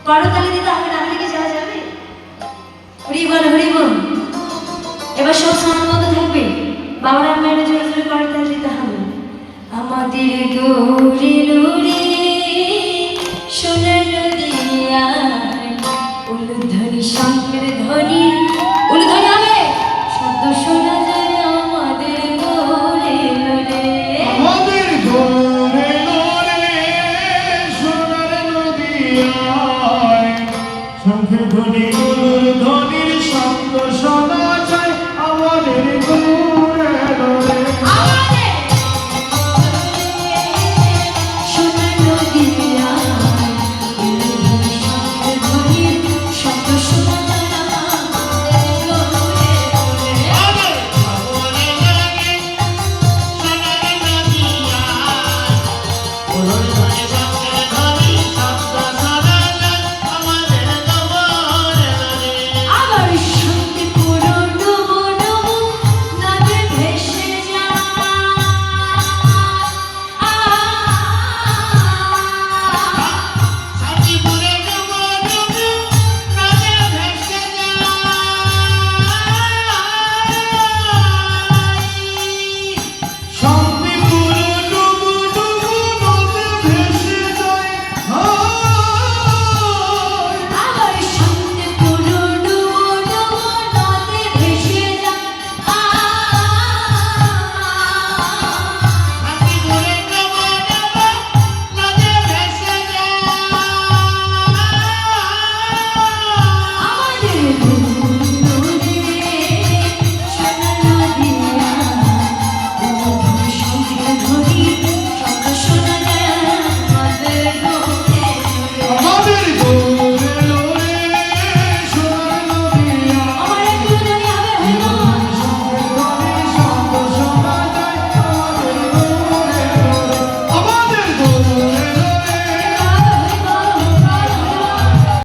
করতালি দিতে হবে, না হলে কি যাওয়া যাবে? হরি বল হরি বল। এবার সব সাউন্ড বন্ধ থাকবে, বাবার আর মায়ের জোরে জোরে করতালি দিতে হবে। আমাদের গৌরী লুরি সোনার নদিয়া উলুধ্বনি শঙ্কের ধ্বনি, উলুধ্বনি হবে শব্দ শোনা যায় আমাদের গৌরী লুরি, আমাদের গৌরী লুরি সোনার নদিয়া শঙ্খের ধ্বনি উলুধ্বনির শব্দ শোনা যায় আমাদের গৌরী লুরি। Olor